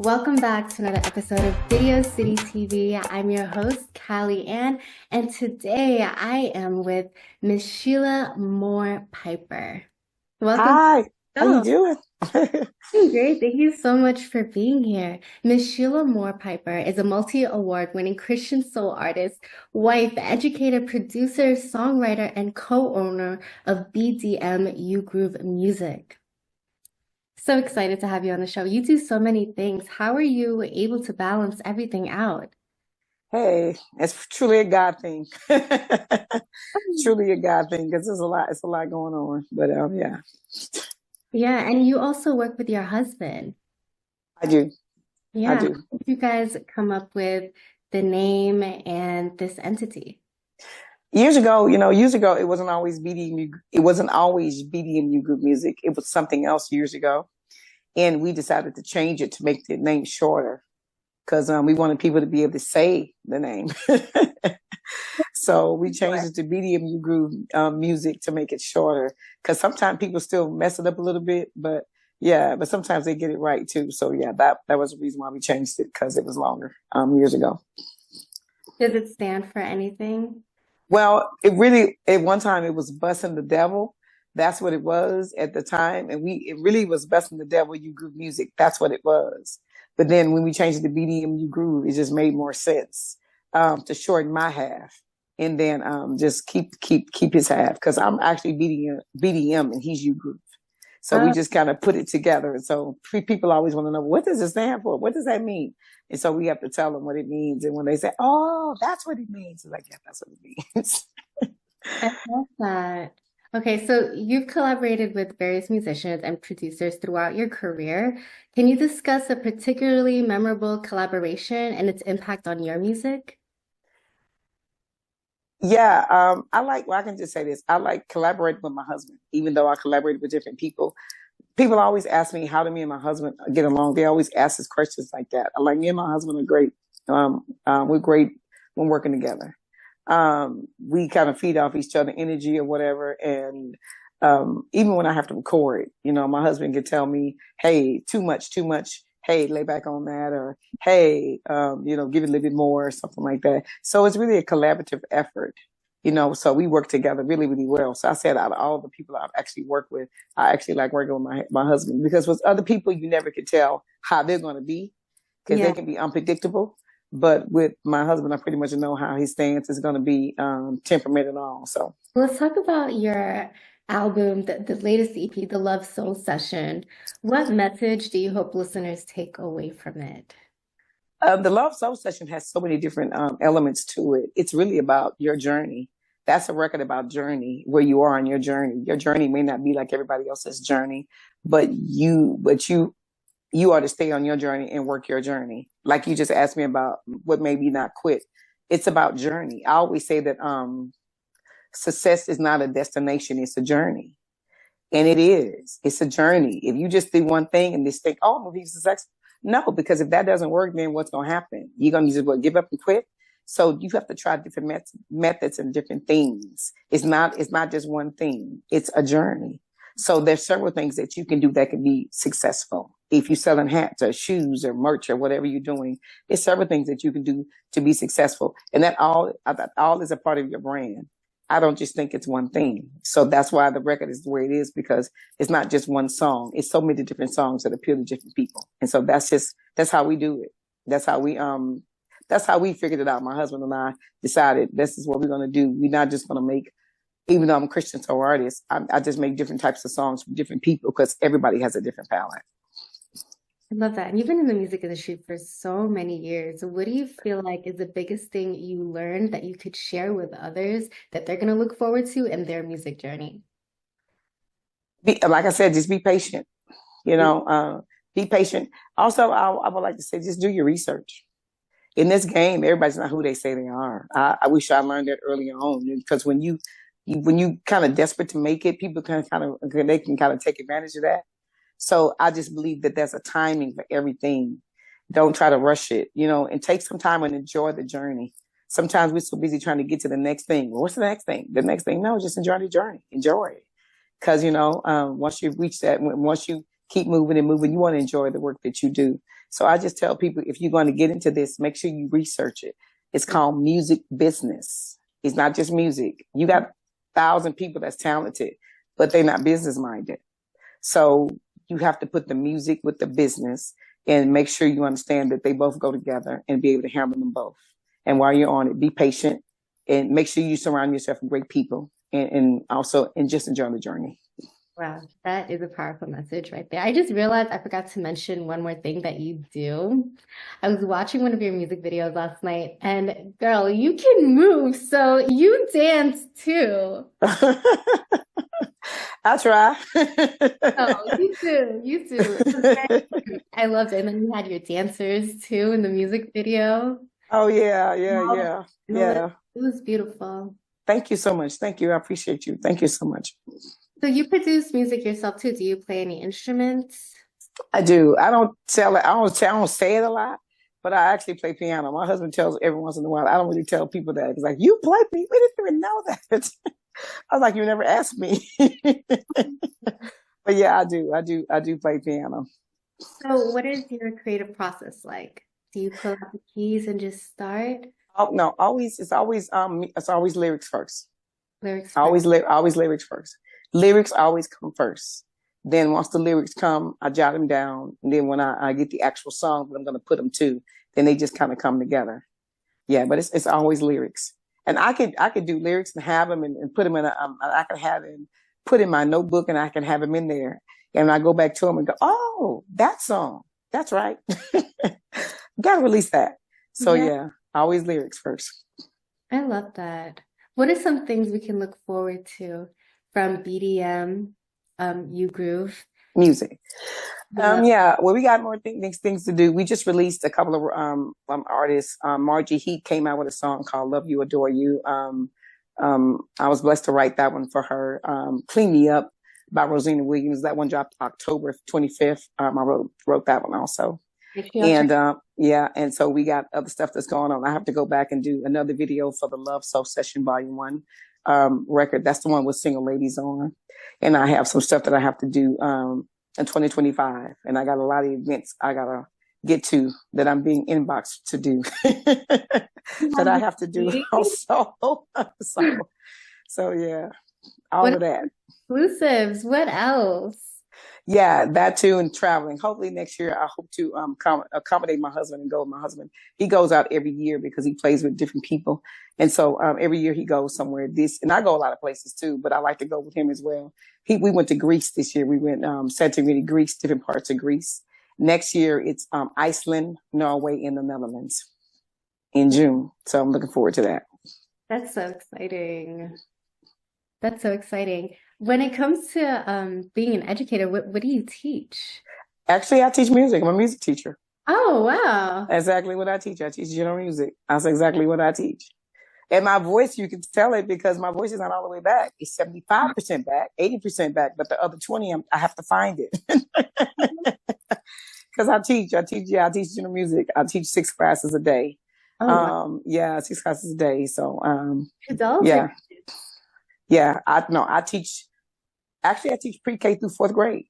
Welcome back to another episode of Video City TV. I'm your host, Callie Ann, and today I am with Miss Shelia Moore Piper. Welcome. Hi, how you Oh, doing? great. Thank you so much for being here. Miss Shelia Moore Piper is a multi-award winning Christian soul artist, wife, educator, producer, songwriter, and co-owner of BDM U Groove Music. So excited to have you on the show. You do so many things. How are you able to balance everything out? Hey, it's truly a God thing. Truly a God thing because it's a lot going on. But yeah, Yeah, and you also work with your husband. I do. I Yeah, how do. did you guys come up with the name and this entity? Years ago, it wasn't always BDMU. It wasn't always BDMU group music. It was something else years ago, and we decided to change it to make the name shorter because we wanted people to be able to say the name. So we changed Sure. it to BDMU Groove Music to make it shorter. Because sometimes people still mess it up a little bit, but yeah, but sometimes they get it right too. So yeah, that was the reason why we changed it because it was longer years ago. Does it stand for anything? Well, it really at one time it was Bussin' the Devil. That's what it was at the time, and it really was Bussin' the Devil You Groove Music. That's what it was. But then when we changed it to BDMU Groove, it just made more sense to shorten my half and then just keep his half because I'm actually BDM and he's U Groove. So we Oh, just kind of put it together. And so people always want to know, what does it stand for? What does that mean? And so we have to tell them what it means. And when they say, oh, that's what it means, it's like, yeah, that's what it means. I love that. Okay, so you've collaborated with various musicians and producers throughout your career. Can you discuss a particularly memorable collaboration and its impact on your music? Yeah, well, I can just say this. I like collaborating with my husband, even though I collaborated with different people. People always ask me, how do me and my husband get along? They always ask us questions like that. I like me and my husband are great. We're great when working together. We kind of feed off each other energy or whatever. And even when I have to record, my husband can tell me, hey, too much, too much. Hey, lay back on that, or hey, give it a little bit more, or something like that. So it's really a collaborative effort, so we work together really, really well. So I said out of all the people I've actually worked with, I actually like working with my husband because with other people, you never can tell how they're going to be because Yeah. they can be unpredictable. But with my husband, I pretty much know how his stance is going to be, temperament and all. So Let's talk about your album, the latest EP, The Love Soul Session. What message do you hope listeners take away from it? the Love Soul Session has so many different elements to it. It's really about your journey. That's a record about journey, where you are on your journey. Your journey may not be like everybody else's journey, but you are to stay on your journey and work your journey. Like you just asked me about what made me not quit. It's about journey. I always say that success is not a destination, it's a journey. And it is. It's a journey. If you just do one thing and just think, oh, I'm gonna be successful. No, because if that doesn't work, then what's gonna happen? You're gonna just give up and quit. So you have to try different methods and different things. It's not just one thing. It's a journey. So there's several things that you can do that can be successful. If you're selling hats or shoes or merch or whatever you're doing, it's several things that you can do to be successful. And that all is a part of your brand. I don't just think it's one thing. So that's why the record is the way it is, because it's not just one song. It's so many different songs that appeal to different people. And so that's how we do it. That's how we figured it out. My husband and I decided this is what we're going to do. We're not just going to make, even though I'm a Christian soul artist, I just make different types of songs for different people because everybody has a different palette. I love that. And you've been in the music industry for so many years. What do you feel like is the biggest thing you learned that you could share with others that they're going to look forward to in their music journey? Like I said, just be patient, be patient. Also, I would like to say, just do your research. In this game, everybody's not who they say they are. I wish I learned that early on because when you kind of desperate to make it, people they can kind of take advantage of that. So I just believe that there's a timing for everything. Don't try to rush it, and take some time and enjoy the journey. Sometimes we're so busy trying to get to the next thing. Well, what's the next thing? The next thing? No, just enjoy the journey. Enjoy it. Because, once you reach that, once you keep moving and moving, you want to enjoy the work that you do. So I just tell people, if you're going to get into this, make sure you research it. It's called music business. It's not just music. You got 1,000 people that's talented, but they're not business minded. So you have to put the music with the business and make sure you understand that they both go together and be able to handle them both. And while you're on it, be patient and make sure you surround yourself with great people and also and just enjoy the journey. Wow, that is a powerful message right there. I just realized I forgot to mention one more thing that you do. I was watching one of your music videos last night, and girl, you can move, so you dance too. I try. Oh, you too, you too. I loved it. And then you had your dancers too in the music video. Oh yeah, yeah, Wow. yeah, No, yeah. it was beautiful. Thank you so much. Thank you. I appreciate you. Thank you so much. So you produce music yourself too. Do you play any instruments? I do. I don't tell it. I don't say it a lot, but I actually play piano. My husband tells every once in a while. I don't really tell people that. He's like, "You play piano? We didn't even know that." I was like, "You never asked me." But yeah, I do. I do play piano. So what is your creative process like? Do you pull out the keys and just start? Oh no, always it's always lyrics first. Lyrics first. Always lyrics first. Lyrics always come first. Then once the lyrics come, I jot them down. And then when I get the actual song that I'm going to put them to, then they just kind of come together. Yeah, but it's always lyrics. And I could do lyrics and have them and put them in I could have them put in my notebook and I can have them in there. And I go back to them and go, oh, that song. That's right. Got to release that. So Yeah, yeah, always lyrics first. I love that. What are some things we can look forward to from BDM, You Groove? Music. I love Yeah, well, we got more things to do. We just released a couple of artists. Margie Heat came out with a song called "Love You, Adore You." I was blessed to write that one for her. "Clean Me Up" by Rosina Williams. That one dropped October 25th. I wrote that one also. Actually, I'll check. And yeah, and so we got other stuff that's going on. I have to go back and do another video for the Love Soul Session Volume 1 record. That's the one with single ladies on. And I have some stuff that I have to do in 2025. And I got a lot of events I got to get to that I'm being inboxed to do that I have to do also. so yeah, all What of that. exclusives? What else? Yeah, that too, and traveling. Hopefully next year, I hope to accommodate my husband and go with my husband. He goes out every year because he plays with different people, and so every year he goes somewhere. And I go a lot of places too, but I like to go with him as well. We went to Greece this year. We went Santorini, Greece, different parts of Greece. Next year it's Iceland, Norway, and the Netherlands in June. So I'm looking forward to that. That's so exciting. That's so exciting. When it comes to being an educator, what do you teach? Actually, I teach music. I'm a music teacher. Oh, wow. Exactly what I teach. I teach general music. That's exactly what I teach. And my voice, you can tell it because my voice is not all the way back. It's 75% back, 80% back, but the other 20, I have to find it. Because I teach general music. I teach 6 classes a day. Oh, wow. Yeah, 6 classes a day. So, Adults yeah, or yeah. I teach, actually, I teach pre-K through 4th grade.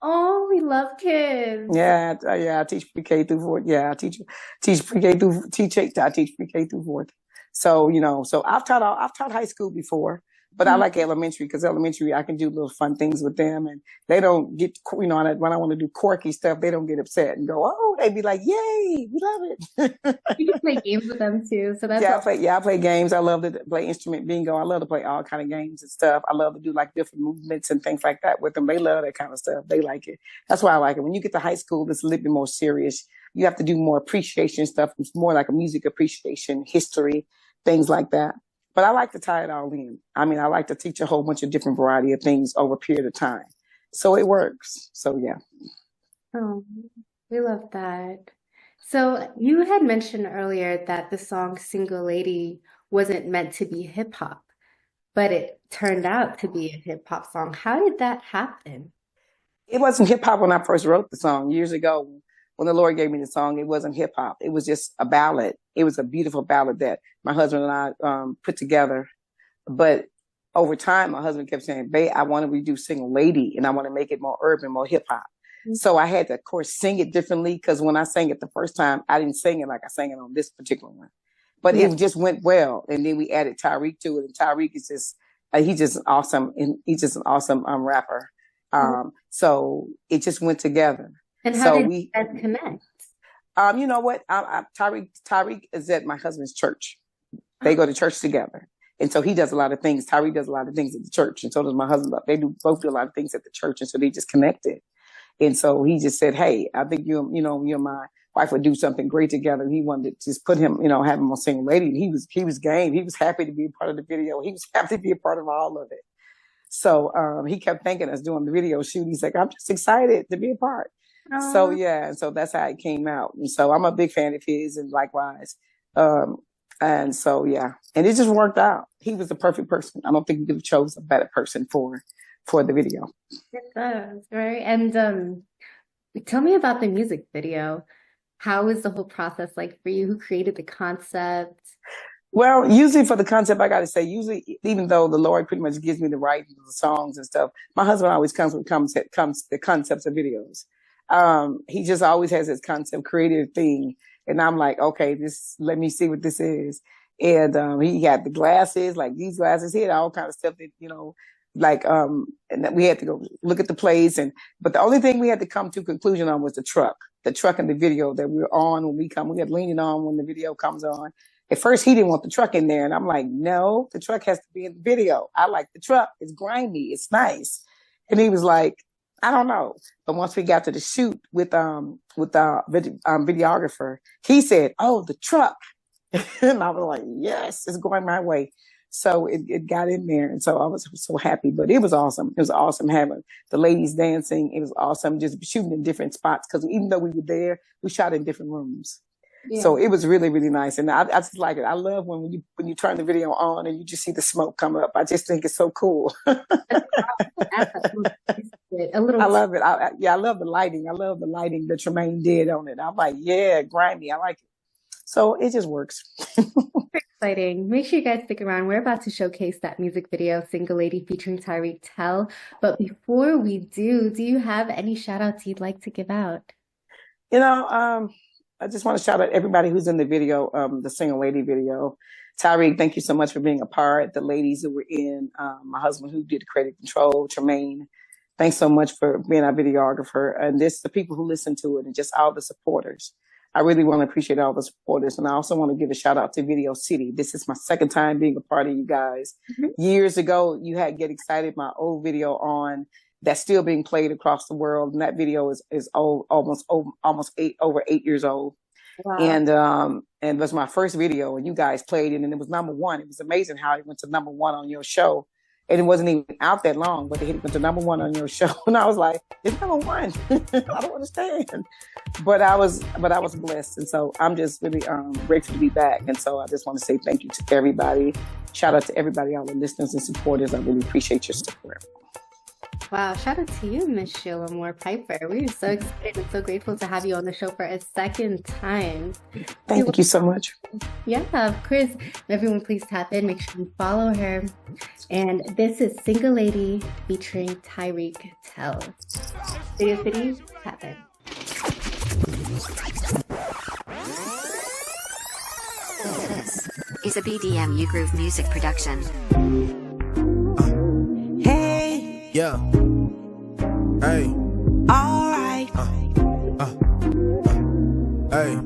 oh, we love kids. Yeah, I teach pre-K through 4th. Yeah, I teach pre-K through 4th. So, so I've taught high school before, but I Mhm. like elementary because elementary I can do little fun things with them and they don't get, when I want to do quirky stuff, they don't get upset and go, oh, they be like, yay, we love it. You can play games with them too, so that's Yeah, all. I play games. I love to play instrument bingo. I love to play all kind of games and stuff. I love to do like different movements and things like that with them. They love that kind of stuff. They like it. That's why I like it. When you get to high school, it's a little bit more serious. You have to do more appreciation stuff. It's more like a music appreciation, history, things like that. But I like to tie it all in. I mean, I like to teach a whole bunch of different variety of things over a period of time. So it works. So yeah. Oh, we love that. So you had mentioned earlier that the song Single Lady wasn't meant to be hip hop, but it turned out to be a hip hop song. How did that happen? It wasn't hip hop when I first wrote the song years ago. When the Lord gave me the song, it wasn't hip hop. It was just a ballad. It was a beautiful ballad that my husband and I put together. But over time, my husband kept saying, "Babe, I want to redo Single Lady, and I want to make it more urban, more hip hop." So I had to, of course, sing it differently because when I sang it the first time, I didn't sing it like I sang it on this particular one. But Yeah. it just went well. And then we added Tyreek to it. And Tyreek is just, he's just awesome. And he's just an awesome rapper. So it just went together. And how So did you guys connect? You know what? Tyreek is at my husband's church. They go to church together. And so he does a lot of things. Tyreek does a lot of things at the church. And so does my husband. They both do a lot of things at the church. And so they just connected. And so he just said, hey, I think you and my wife would do something great together. And he wanted to just put him, have him on Single Lady. And he was game. He was happy to be a part of the video. He was happy to be a part of all of it. So he kept thanking us doing the video shoot. He's like, I'm just excited to be a part. So yeah, and so that's how it came out. And so I'm a big fan of his, and likewise. And so yeah, and it just worked out. He was the perfect person. I don't think we could have chose a better person for the video. It does, right? And tell me about the music video. How was the whole process like for you? Who created the concept? Well, usually for the concept, I got to say, even though the Lord pretty much gives me the writing of the songs and stuff, my husband always comes with the concepts of videos. He just always has his concept creative thing. And I'm like, okay, let me see what this is. And, he had the glasses, like these glasses. He had all kind of stuff that, and that we had to go look at the plays. But the only thing we had to come to conclusion on was the truck in the video that we were on when we had leaning on when the video comes on. At first, he didn't want the truck in there. And I'm like, no, the truck has to be in the video. I like the truck. It's grimy. It's nice. And he was like, I don't know. But once we got to the shoot with our videographer, he said, oh, the truck. And I was like, yes, it's going my way. So it got in there. And so I was so happy, but it was awesome. It was awesome having the ladies dancing. It was awesome just shooting in different spots. Cause even though we were there, we shot in different rooms. Yeah. So it was really, really nice. And I just like it. I love when you turn the video on and you just see the smoke come up. I just think it's so cool. I love it. I love the lighting. I love the lighting that Tremaine did on it. I'm like, yeah, grimy. I like it. So it just works. Exciting. Make sure you guys stick around. We're about to showcase that music video, Single Lady featuring Tyreek Tell. But before we do you have any shout outs you'd like to give out? I just want to shout out everybody who's in the video, the Single Lady video. Tyreek, thank you so much for being a part. The ladies who were in, my husband who did the credit control, Tremaine, thanks so much for being our videographer. And the people who listen to it and just all the supporters. I really want to appreciate all the supporters. And I also want to give a shout out to Video City. This is my second time being a part of you guys. Mm-hmm. Years ago, you had Get Excited, my old video on that's still being played across the world. And that video is old, almost over 8 years old. Wow. And it was my first video and you guys played it and it was number 1. It was amazing how it went to number 1 on your show. And it wasn't even out that long, but it went to number 1 on your show. And I was like, it's number 1. I don't understand. But I was blessed. And so I'm just really grateful to be back. And so I just want to say thank you to everybody. Shout out to everybody, all the listeners and supporters. I really appreciate your support. Wow, shout out to you, Miss Shelia Moore Piper. We're so excited and so grateful to have you on the show for a second time. Thank you so much. Yeah, of course. Everyone please tap in, make sure you follow her. And this is Single Lady featuring Tyreek Tell. Video City, tap in. This is a BDM Groove music production. Yeah. Hey. Alright. Hey.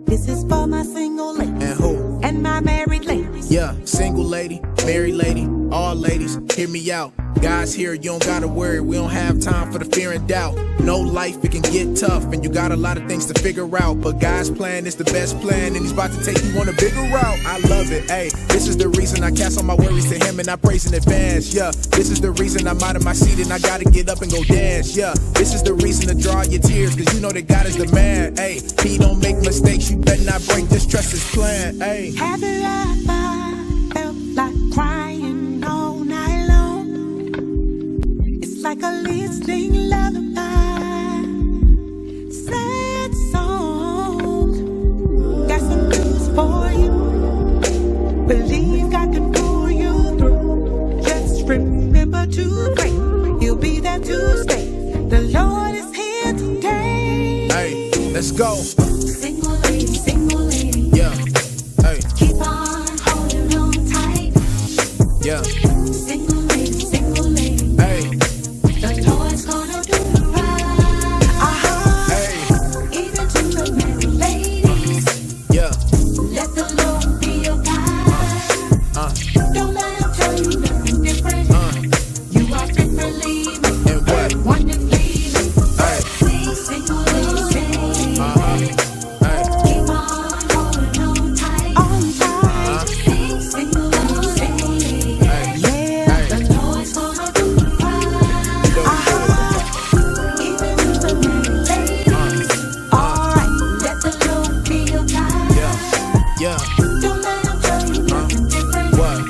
This is for my single ladies. And who? And my married ladies. Yeah. Single lady, married lady, all ladies, hear me out. Guys here, you don't gotta worry. We don't have time for the fear and doubt. No life, it can get tough, and you got a lot of things to figure out. But God's plan is the best plan, and He's about to take you on a bigger route. I love it, ayy. This is the reason I cast all my worries to Him, and I praise in advance. Yeah, this is the reason I'm out of my seat, and I gotta get up and go dance. Yeah, this is the reason to draw your tears, cause you know that God is the man. Ayy, He don't make mistakes, you better not break this. Trust His plan. Ayy. Have you ever felt like crying all night long? It's like a listening lullaby. Sad song. Got some news for you. Believe God can pull you through. Just remember to pray. He'll be there to stay. The Lord is here to Let's go. Single lady, Yeah. Hey. keep on holding on tight. Yeah. Single lady, Hey. the Lord's gonna do the right. Hey. Even to the married ladies, Yeah. let the Lord be your guide. Don't let him tell you nothing different. You are differently made, And what? wonderfully made. Hey. Single lady, Hey. keep on holding on tight. Single lady, Hey. the Lord's gonna do the right. Even to the married ladies, alright, let the Lord be your guide. Yeah. Don't let him tell you nothing different. What?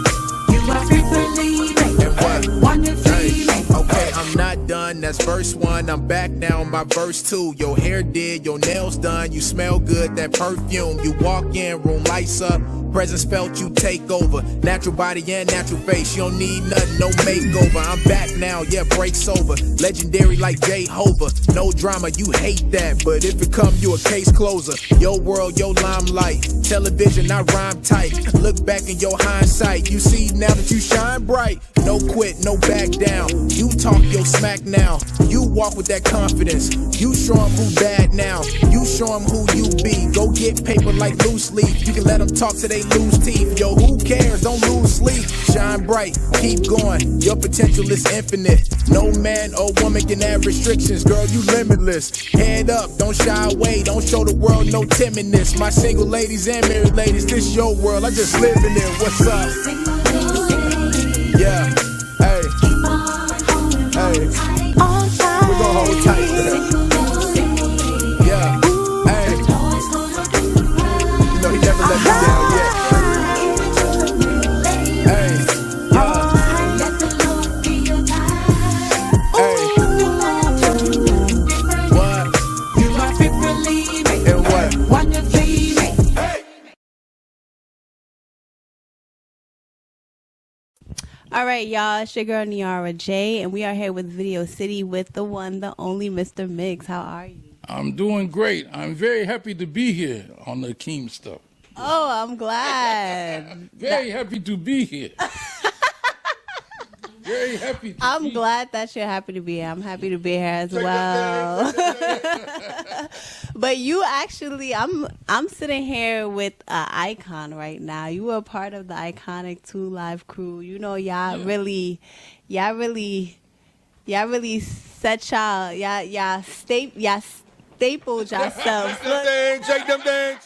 You are differently made, And what? wonderfully made. Okay, I'm not done. That's verse 1. I'm back now on my verse 2. Your hair did, your nails done. You smell good, that perfume. You walk in, room lights up. Presence felt, you take over. Natural body and natural face. You don't need nothing, no makeover. I'm back now, yeah, break's over. Legendary like Jehovah. No drama, you hate that. But if it come, you a case closer. Your world, your limelight. Television, I rhyme tight. Look back in your hindsight. You see now that you shine bright. No quit, no back down. You talk your smack now. You walk with that confidence. You show 'em who bad now. You show 'em who you be. Go get paper like loose leaf. You can let 'em talk till they lose teeth. Yo, who cares? Don't lose sleep. Shine bright, keep going. Your potential is infinite. No man or woman can have restrictions. Girl, you limitless. Head up, don't shy away. Don't show the world no timidness. My single ladies and married ladies, this your world. I just live in it. What's up? Yeah. Hey. Hey. We're gonna hold tight. Yeah. Hey. You know he never let me down yet. Hey. Yeah. Hey. What? You are differently made, And what? wonderfully made. All right, y'all. It's your girl Niara J, and we are here with Video City with the one, the only Mr. Mixx. How are you? I'm doing great. I'm very happy to be here on the Akeem stuff. Oh, I'm glad. Very happy to be here. Very happy to I'm be glad that you're happy to be here. I'm happy to be here as well. But you actually, I'm sitting here with an icon right now. You were a part of the iconic 2 Live crew. You know, y'all really set y'all stapled yourselves. Shake them things.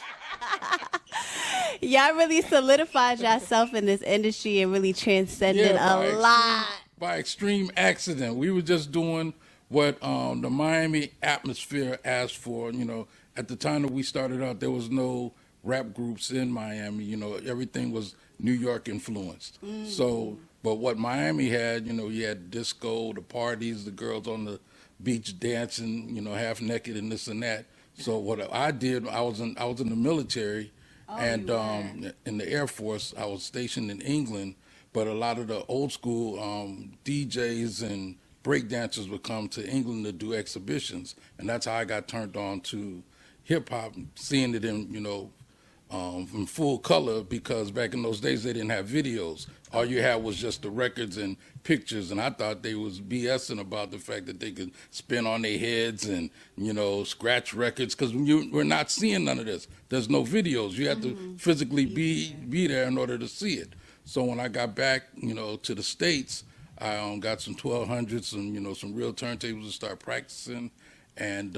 Y'all really solidified yourself in this industry and really transcended a lot. By extreme accident. We were just doing what the Miami atmosphere asked for. You know, at the time that we started out, there was no rap groups in Miami. You know, everything was New York influenced. So, but what Miami had, you know, you had disco, the parties, the girls on the beach dancing, you know, half naked and this and that. So what I did, I was in the military, and in the Air Force. I was stationed in England, but a lot of the old school DJs and breakdancers would come to England to do exhibitions, and that's how I got turned on to hip hop, seeing it in, you know, in full color, because back in those days they didn't have videos. All you had was just the records and pictures, and I thought they was BSing about the fact that they could spin on their heads and, you know, scratch records, because we're not seeing none of this. There's no videos. You have to physically be there in order to see it. So when I got back, you know, to the States, I got some 1200s and, you know, some real turntables to start practicing, and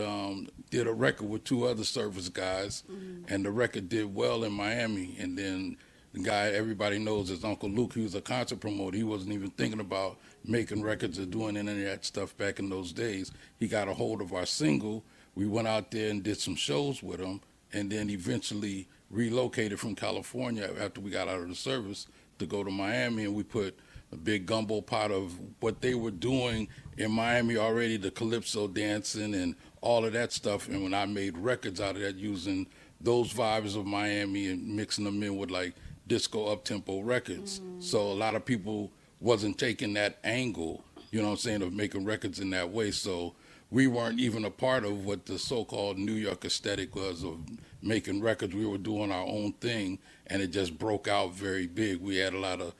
did a record with 2 other service guys, and the record did well in Miami. And then the guy everybody knows is Uncle Luke. He was a concert promoter. He wasn't even thinking about making records or doing any of that stuff back in those days. He got a hold of our single. We went out there and did some shows with him, and then eventually relocated from California after we got out of the service to go to Miami, and we put a big gumbo pot of what they were doing in Miami already, the calypso dancing and all of that stuff. And when I made records out of that, using those vibes of Miami and mixing them in with like disco up-tempo records. So a lot of people wasn't taking that angle, you know what I'm saying, of making records in that way. So we weren't even a part of what the so-called New York aesthetic was of making records. We were doing our own thing, and it just broke out very big. We had a lot of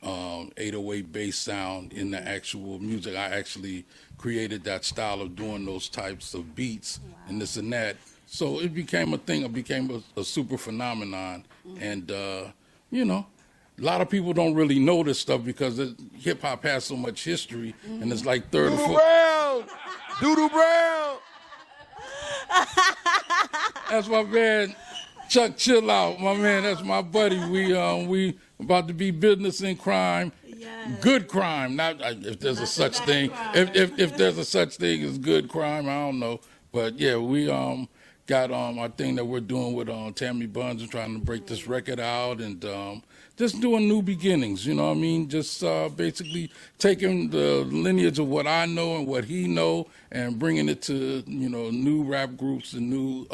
808 bass sound in the actual music. I actually created that style of doing those types of beats and this and that. So it became a thing. It became a super phenomenon. And, you know, a lot of people don't really know this stuff because hip hop has so much history, and it's like third or Doodle fourth. Brown! Doodle Brown! That's my man, Chuck. Chill out, my man. That's my buddy. We about to be business in crime, good crime. Not if there's a such thing. If there's a such thing as good crime, I don't know. But yeah, we got our thing that we're doing with Tammy Buns and trying to break this record out and just doing new beginnings. You know what I mean? Just basically taking the lineage of what I know and what he know and bringing it to new rap groups and new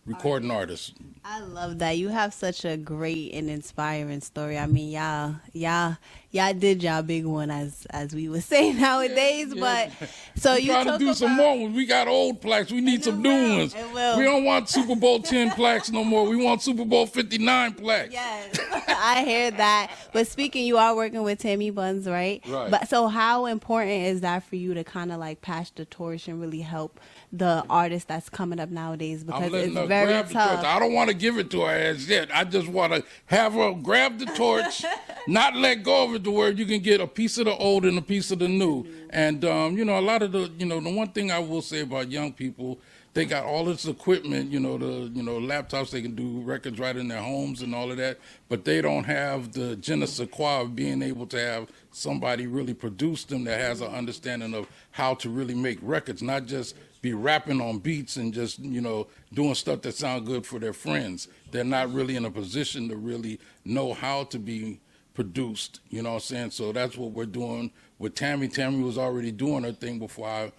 recording artists. I love that. You have such a great and inspiring story. I mean, y'all did y'all big one as we would say nowadays. Yeah. But so you trying to do some more ones. We got old plaques. We need some new ones. We don't want Super Bowl 10 plaques no more. We want Super Bowl 59 plaques. Yes, I hear that. But speaking, you are working with Tammy Buns, right? Right. But so how important is that for you to kind of like pass the torch and really help the artist that's coming up nowadays? Because it's very tough. I don't want to give it to her as yet. I just want to have her grab the torch, not let go of it to where you can get a piece of the old and a piece of the new. And, a lot of the one thing I will say about young people, they got all this equipment, the laptops, they can do records right in their homes and all of that, but they don't have the je ne sais quoi of being able to have somebody really produce them that has an understanding of how to really make records, not just be rapping on beats and just, doing stuff that sound good for their friends. They're not really in a position to really know how to be produced, you know what I'm saying? So that's what we're doing with Tammy. Tammy was already doing her thing before I,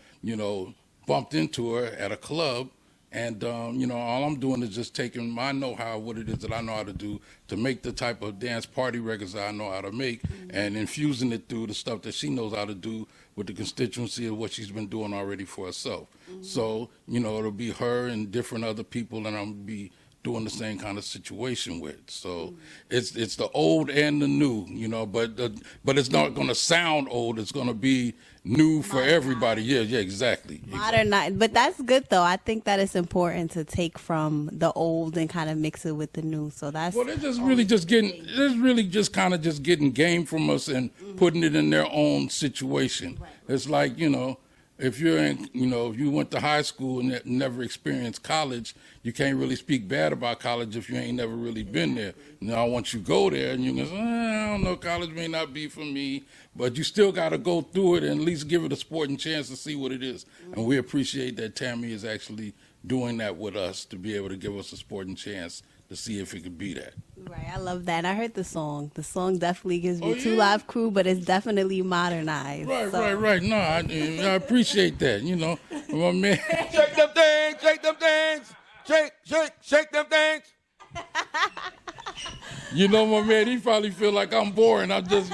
bumped into her at a club. And, all I'm doing is just taking my know-how, what it is that I know how to do to make the type of dance party records that I know how to make and infusing it through the stuff that she knows how to do with the constituency of what she's been doing already for herself. So, it'll be her and different other people and I'm be doing the same kind of situation with. So it's the old and the new, but it's not going to sound old. It's going to be new for everybody. Yeah, exactly. Modernized. But that's good though. I think that it's important to take from the old and kind of mix it with the new. So that's they're just kind of getting game from us and putting it in their own situation. Right. It's like, if you're in, if you went to high school and never experienced college, you can't really speak bad about college if you ain't never really been there. Now, once you go there and you can say, I don't know, college may not be for me, but you still got to go through it and at least give it a sporting chance to see what it is. And we appreciate that Tammy is actually doing that with us to be able to give us a sporting chance to see if it could be that. Right, I love that. And I heard the song. The song definitely gives me Two Live Crew, but it's definitely modernized. Right. No, I appreciate that, My man. Shake them things! Shake them things! My man, he probably feel like I'm boring. I'm just,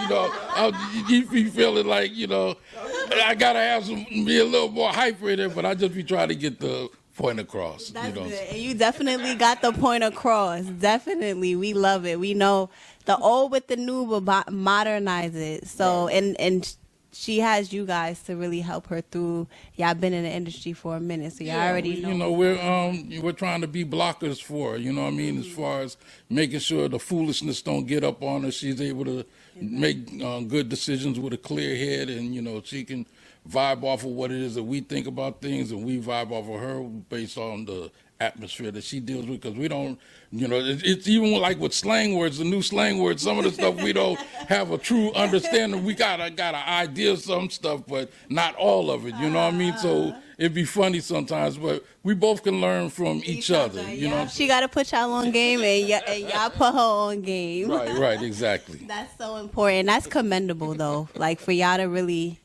he be feeling like, I got to be a little more hyper in it, but I just be trying to get the point across. That's good. And you definitely got the point across. Definitely. We love it. We know the old with the new, but modernize it. So, right. and she has you guys to really help her through. Y'all been in the industry for a minute, so y'all already know. We're trying to be blockers for her, what I mean, as far as making sure the foolishness don't get up on her. She's able to make good decisions with a clear head, and, she can vibe off of what it is that we think about things, and we vibe off of her based on the atmosphere that she deals with, because we don't, it's even like with slang words, the new slang words, some of the stuff we don't have a true understanding. We got an idea of some stuff, but not all of it, you know what I mean? So it'd be funny sometimes, but we both can learn from each other, you know? She got to put y'all on game, and y'all put her on game. Right, exactly. That's so important. That's commendable, though, like for y'all to really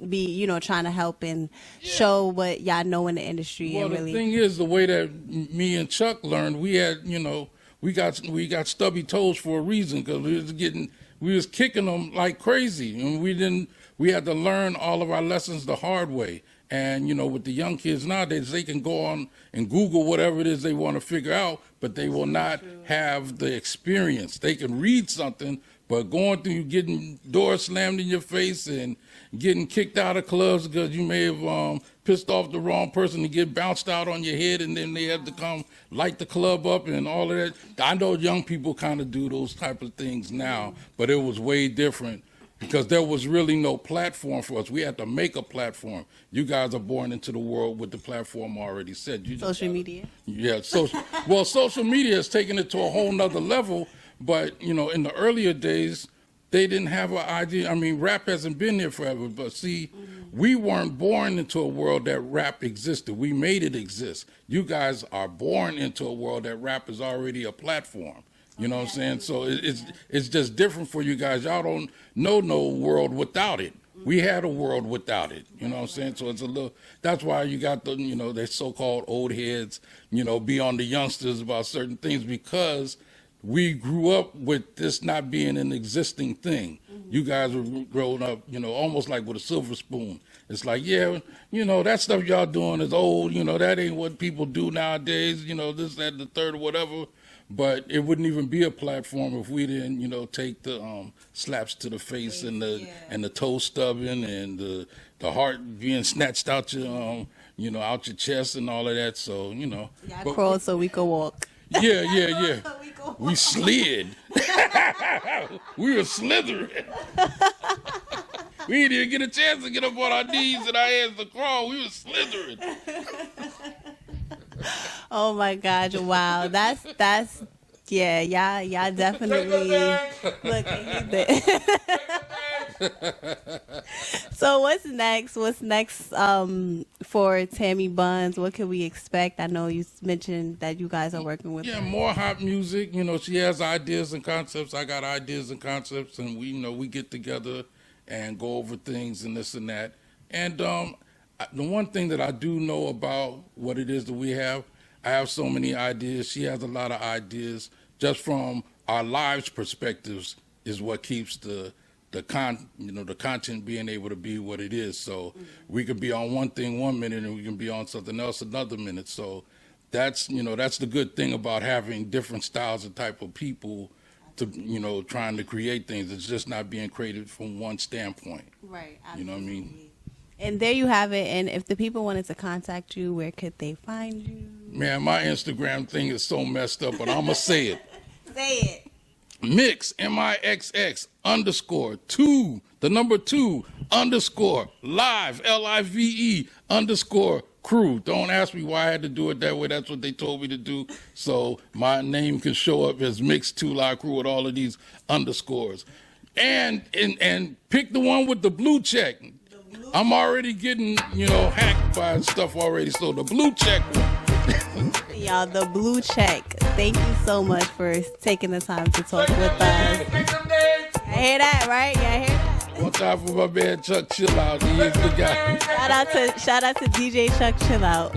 be, trying to help and show what y'all know in the industry. Well, and really. The thing is, the way that me and Chuck learned, we had, we got stubby toes for a reason, because we was kicking them like crazy, and we had to learn all of our lessons the hard way. And, with the young kids nowadays, they can go on and Google whatever it is they want to figure out, but they will not have the experience. They can read something, but going through getting doors slammed in your face and getting kicked out of clubs because you may have pissed off the wrong person to get bounced out on your head, and then they have to come light the club up and all of that. I know young people kind of do those type of things now, but it was way different. Because there was really no platform for us. We had to make a platform. You guys are born into the world with the platform already set. Social media? Yeah, social media has taken it to a whole nother level. But, in the earlier days, they didn't have an idea. I mean, rap hasn't been there forever. But see, we weren't born into a world that rap existed. We made it exist. You guys are born into a world that rap is already a platform. You know what I'm saying? So it's just different for you guys. Y'all don't know no world without it. We had a world without it. You know what I'm saying? So it's a little, that's why you got the, the so-called old heads, be on the youngsters about certain things, because we grew up with this not being an existing thing. You guys were growing up, almost like with a silver spoon. It's like, yeah, that stuff y'all doing is old. That ain't what people do nowadays. This, that, the third, or whatever. But it wouldn't even be a platform if we didn't, take the slaps to the face and the toe stubbing and the heart being snatched out your out your chest and all of that. So Yeah, crawl so we could walk. Yeah. We slid. We were slithering. We didn't even get a chance to get up on our knees and our hands to crawl. We were slithering. Oh my gosh! Wow, that's yeah. Y'all definitely look. He did. So what's next? What's next for Tammy Buns? What can we expect? I know you mentioned that you guys are working with. Yeah, more hot music. She has ideas and concepts. I got ideas and concepts, and we get together and go over things and this and that. And the one thing that I do know about what it is that we have, I have so many ideas. She has a lot of ideas. Just from our lives' perspectives is what keeps the content being able to be what it is. So we could be on one thing 1 minute and we can be on something else another minute. So that's the good thing about having different styles and type of people to trying to create things. It's just not being created from one standpoint. Right. Absolutely. You know what I mean? And there you have it. And if the people wanted to contact you, where could they find you? Man, my Instagram thing is so messed up, but I'm going to say it. Say it. Mixx, MIXX _2, the number 2 _ live, LIVE _ crew. Don't ask me why I had to do it that way. That's what they told me to do. So my name can show up as Mixx 2 Live Crew with all of these underscores. And pick the one with the blue check. I'm already getting, hacked by stuff already. So the blue check one. Y'all, the blue check. Thank you so much for taking the time to talk with us. I hear that, right? Yeah, I hear that. One time for my man Chuck Chill Out. He is the guy. Shout out to DJ Chuck Chill Out.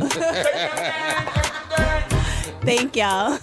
Thank y'all.